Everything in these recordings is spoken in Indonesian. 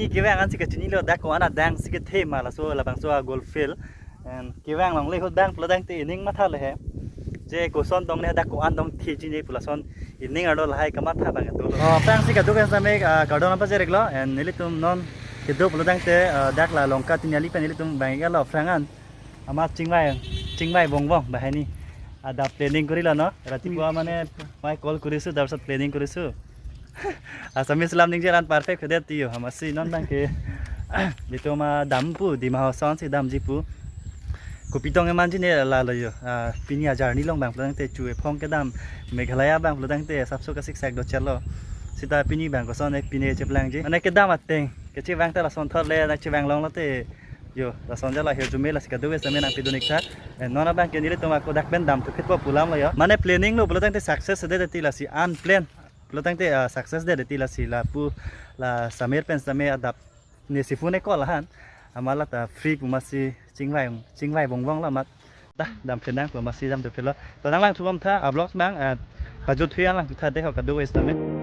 ini kewang an sika chini lo dak ko ana dang sika the mala so la bang so gold field and kewang long le ho dang pla dang te ining matha le he je ko son dong ne dak ko an dong thi chini pula son ining ado la hai kama tha bang to oh pang sika dukan sa me kadona pa je reglo and nili tum non ke do pla dang te dak la longka tinyali pa nili tum bang ga lo frangan ama chingwai bong bong ba hai ni ada planning কৰিলা ন ৰাতিপুৱা মানে মই কল কৰিছো তাৰ পিছত প্লেনিং কৰিছো আসামি ইসলাম নিং যেন পারফেক্ট হদে তিও হামাসি নন বাংকে যেটো মা দামপু দিমা হসন সি দাম জিপু কুপিটং এ মানজি নে লা লয় পিনি হাজার নি লং বাং প্লাং তে চুয়ে ফং के दाम मेघालय बां प्लां ते सबसो का सिक्स एक दो चलो सीधा पिनी बां को सन एक पिनी चे प्लां जी अने के दाम आते के चे बां ता सन थर ले ना चे बां लंग लते yo la son jala hiu jume la sika duwe samena pidonik tha nona bang ke nile toma ko dak ben dam to khitwa pulam la yo mane planning lo bolotang te success de ti la si unplan bolotang te success de ti la si la pu la samer pen same adap ne sifune ko la han amala ta free pu masi chingwai bong bong la mat da dam phenang pu masi dam to phelo to nang lang thum tha a blog mang pa ju thuya lang tha de ho ka duwe same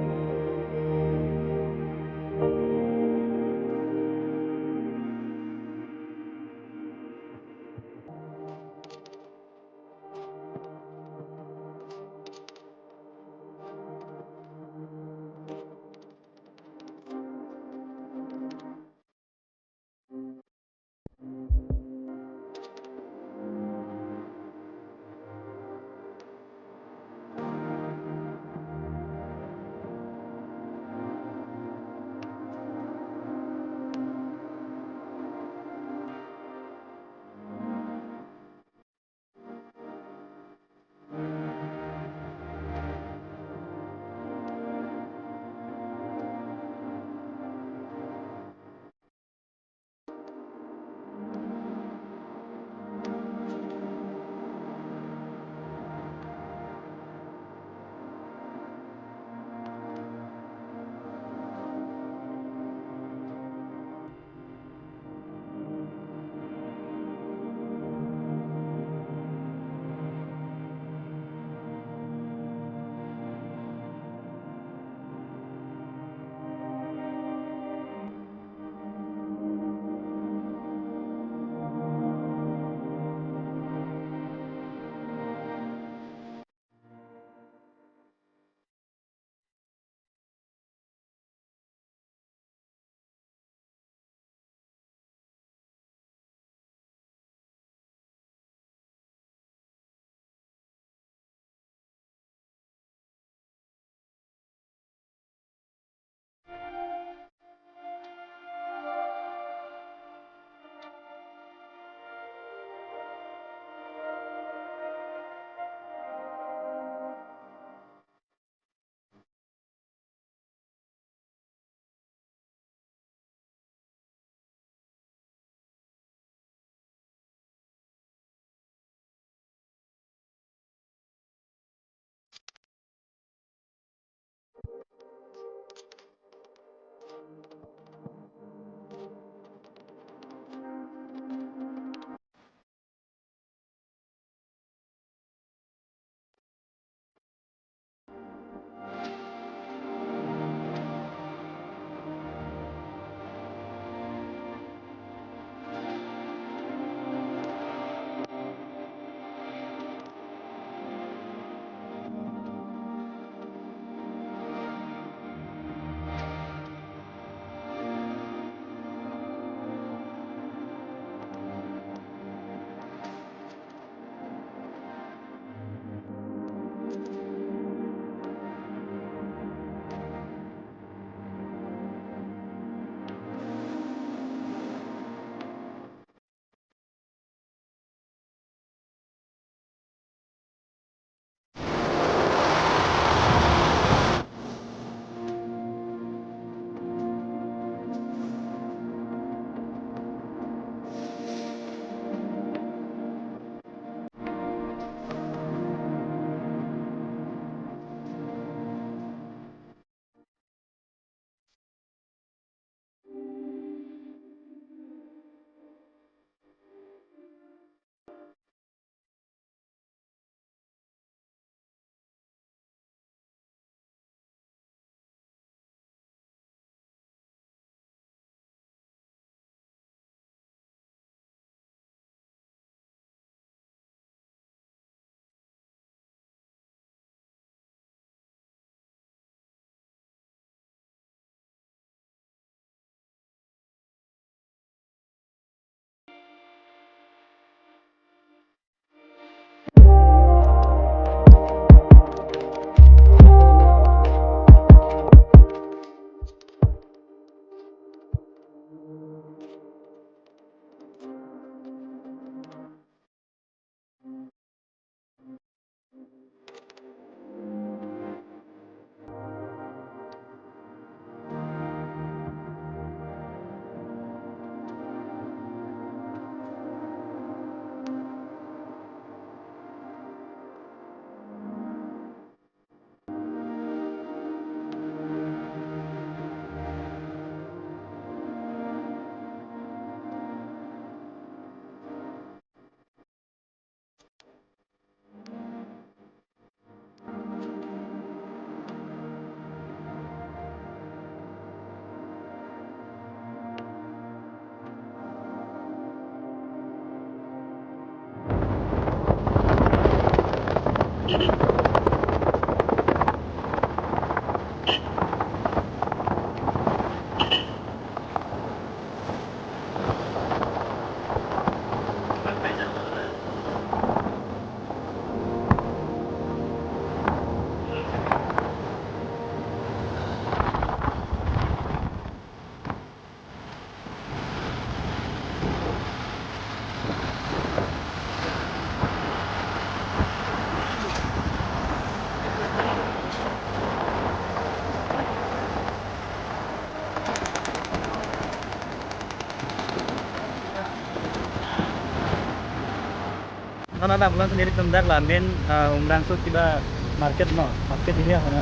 Mana ada bulan sendiri tentang lah main umrang so tiba market no market ini ya mana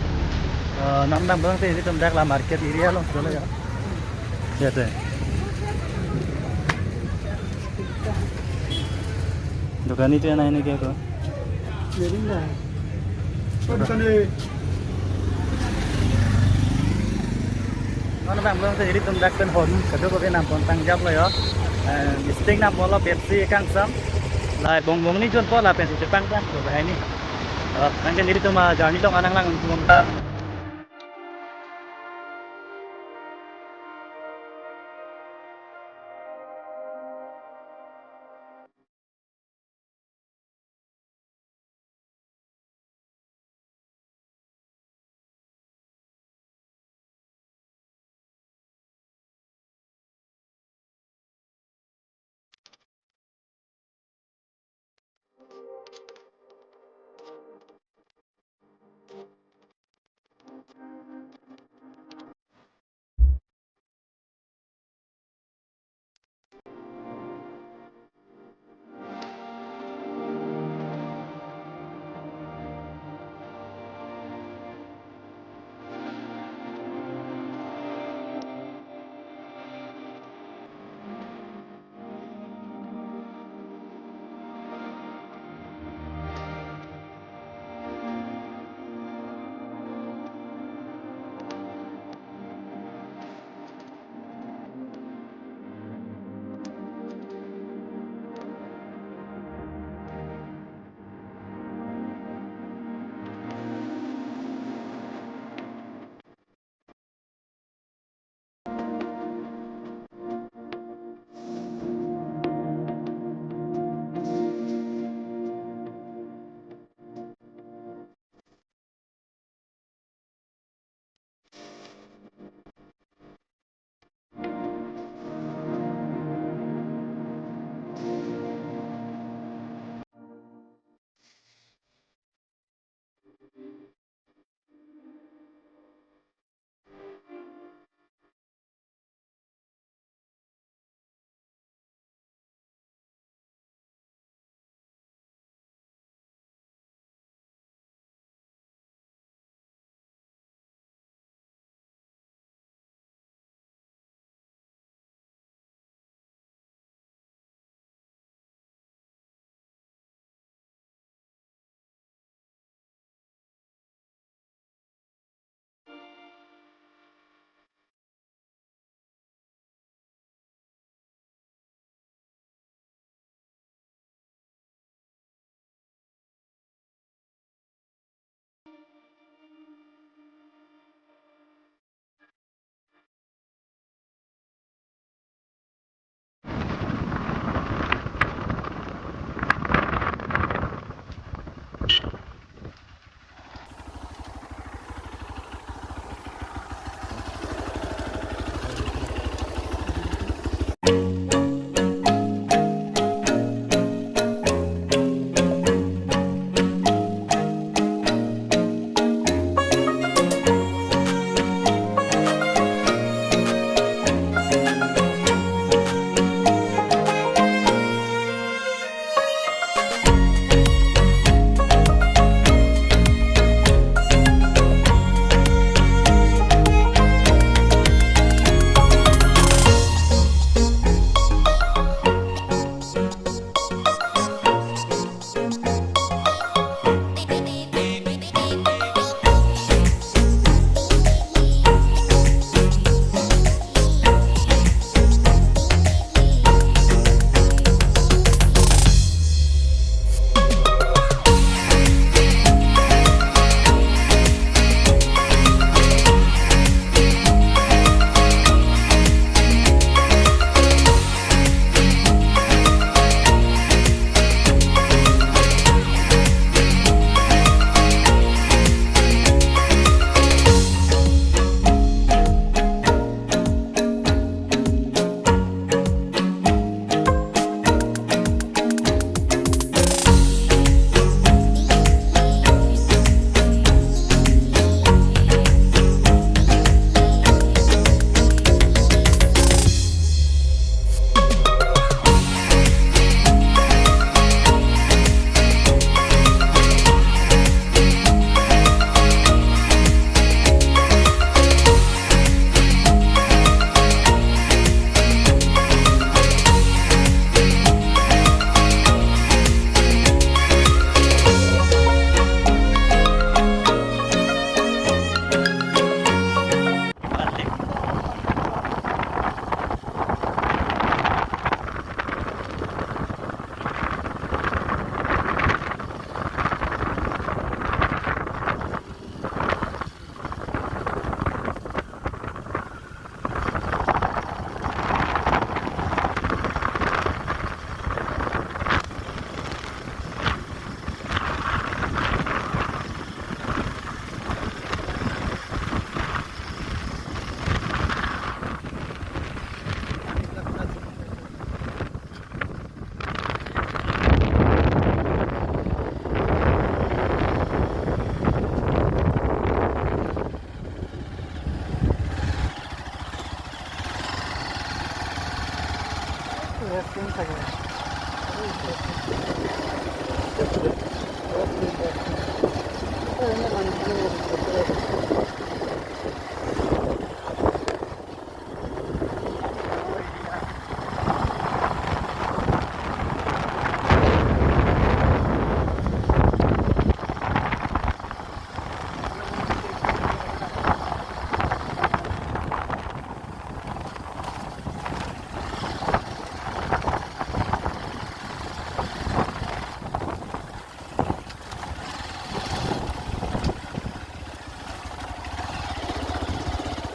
nama bulan sendiri tentang lah market area loh dulu ya ya tuh dukaan itu yang ini kayak apa jadi nggak bukan deh mana bang bulan sendiri tentang kan hon kedua kau nam tentang jam lo ya distinct nam bola Pepsi kang sam lah bong bong ni contoh lah Pepsi Jepang kan tuh ini nanti diri tuh mah jangan itu anak lang untuk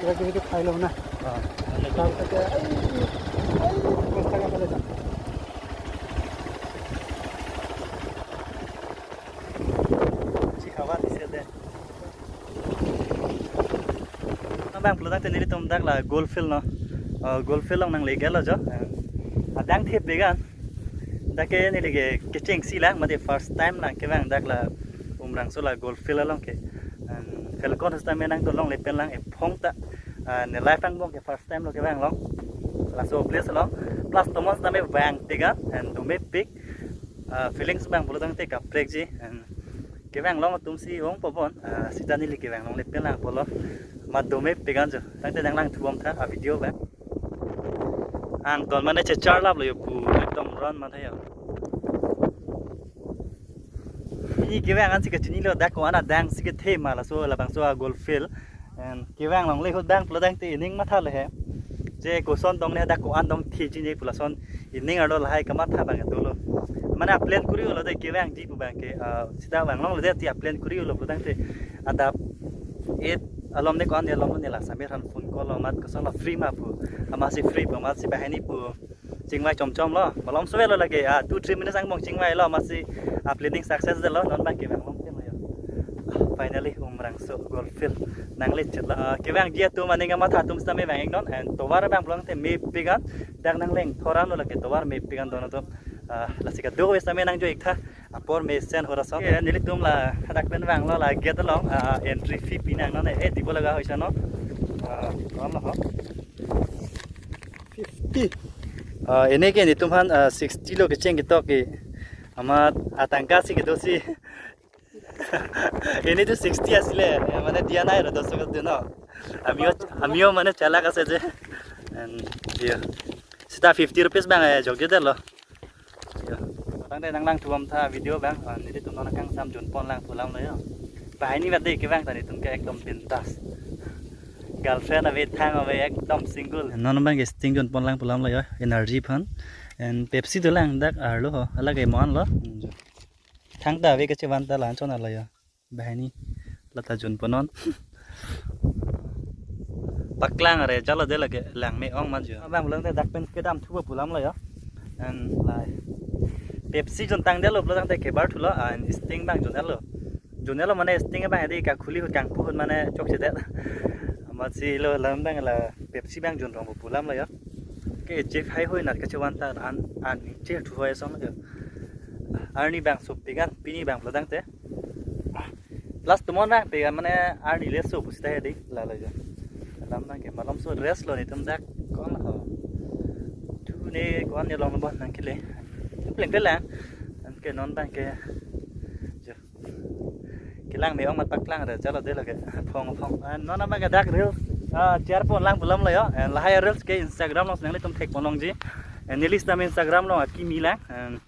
Kira-kira itu khai lo na. Tam kata ai costa ka pala jam. Chỉ khảo vắt thì sẽ đây. Nó bang plu tang tenili tom dak là goldfield nó. Goldfield long nang le gel jo. Dang thep began. Dak ke ni le ke cheng si lang ma de first time lang ke bang dak là rang so là goldfield long ke. Kalau kau first time nang to long le pen lang e phong ta. Ne life ang bong ke first time lo ke bang long. La so place long. Plus tomos na me bang tiga and to me pick feelings bang pulu tang te ka break ji and ke bang long tum si ong popon si tani li ke bang long le pen lang polo ma do me pegan jo tang te nang lang thuam tha a video ba ang ton man che char lap lo yo pu ekdom ron ma thaya ni ke bang an si ke chini lo dak ko ana dang si ke the ma la so la bang so goldfield and ke bang long le ho dang plo dang te ning ma tha le he je ko son dong ne dak ko an dong thi chi pula son ining aro la hai kamat tha bang to lo mana plan kuri lo de ke bang ji pu bang ke sida bang long lo de ti plan kuri lo plo dang te ada et alom ne kon ne alom ne la samer han phone call lo mat ko son la free ma pu ama si free pu ma si ba ni pu ching wai chom chom lo balom so lo la ke 2-3 minutes ang mong ching wai lo ma si planning success de lo non bang ke bang long te lo finally umrang so goldfield nang le chet la ke bang dia tu mane nga ma tha tum sta me bang non and to war bang plong te me pigan dak nang leng thoran lo la ke to war me pigan don to la sika do we sta me nang jo ik tha apor me sen hora so ke nili tum la dak ben bang lo la get long entry fee pinang non e ti bo laga hoisa no kon lo ho 50. ene ke ni tum han 60 lo ke cheng ke to ke ama atangka si ke do si ini tuh 60 asli ya, mana dia naik ada dosa gitu no. Amio mana cala kasih aja. And dia, setelah 50 rupiah bang ya jogja deh loh. Orang deh nang tuam tha video bang, ini tuh nona kang sam jun pon lang pulang loh ya. Bah ini berarti ke bang tadi tuh kayak ekdom pintas. Girlfriend abe thang abe ekdom single. Nona bang ke sting jun pon lang pulang loh ya, energy pun. And Pepsi tuh lang dak arlo, ala kayak mon loh. Thang ta ve ke chewan ta lan chona la ya bahani lata jun ponon paklang are jalo de lage lang me ong man ju bang lang te dak pen ke dam thu pulam la ya and lai Pepsi jun tang de lo pulang te ke bar thula and sting bang jun elo mane sting bang de ka khuli kang pu mane chok che de ma si lo lam bang la Pepsi bang jun rong pulam la ya ke je khai hoi nat ke chewan ta an che thu hoy song la Arni bang sup pegan pini bang pladang te plus tumon bang pegan mane Arni le sup sta hedi la la ja lam bang ke malam so rest lo ni tum dak kon ho tu ne kon ne long bon nang kile pleng ke lang an ke non bang ke jo ke lang me ong mat pak lang ra jalo de la ke phong non bang ke dak reel chair pon lang bulam la ya la hai reels ke Instagram long nang le tum thek bonong ji and nilis tam Instagram long aki milang and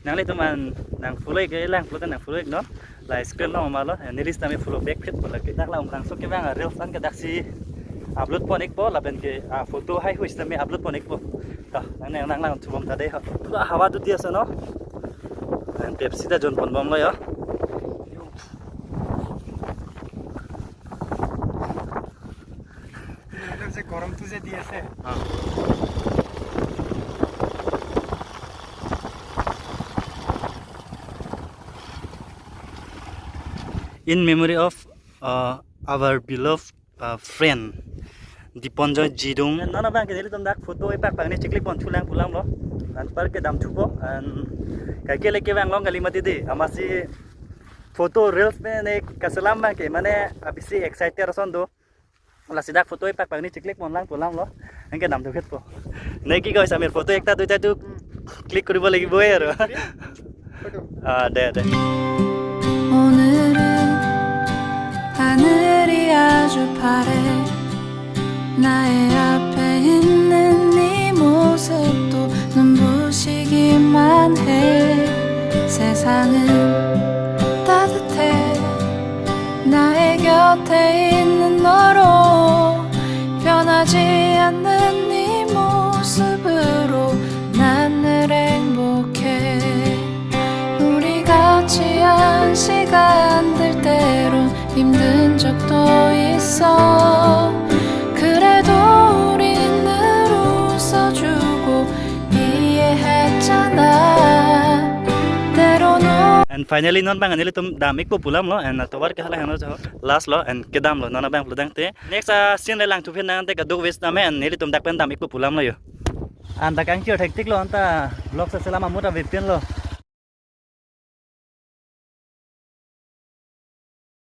nang le tuman nang follow ke lang follow nang follow no la screen lo ma lo nilis tame follow back fit bola ke dak la umrang so ke bang reels an ke dak si upload pon ek bo la ben ke photo hai huis tame upload pon ek bo ta nang lang thubom ta dei ha hawa du dia sa no and Pepsi da jon pon bom lo yo से गरम तुझे दिए से in memory of our beloved friend Diponjoy Jidung nana bang ke dili tom dak photo e pak ni chiklik pon thulang pulang lo an par ke dam thubo an ka ke leke bang long gali mati di amasi photo reels me ne kasalam bang ke mane abisi excited rason do la sidak photo e pak ni chiklik pon lang pulang lo an ke dam thukhet po nei ki koi samer photo ekta duita tu click koribo lagibo e aro de 바래 나의 앞에 있는 네 모습도 눈부시기만 해 세상은 따뜻해 나의 곁에 있는 너로 변하지 않는 네 모습으로 난 늘 행복해 우리 같이 한 시간들 때론 힘든 적도 있어 그래도 우린 늘 웃어주고 이해했잖아 때로는 And finally non bang anili tum dam ikpo pulam lo and tobar ke hala hano jo last lo and kedam lo nona bang pludang te next sin le lang tu phin nang te ka dog west dam and nili tum dak pen dam ikpo pulam lo yo and da kang chiu thek tik lo anta vlog sa selama muta vipin lo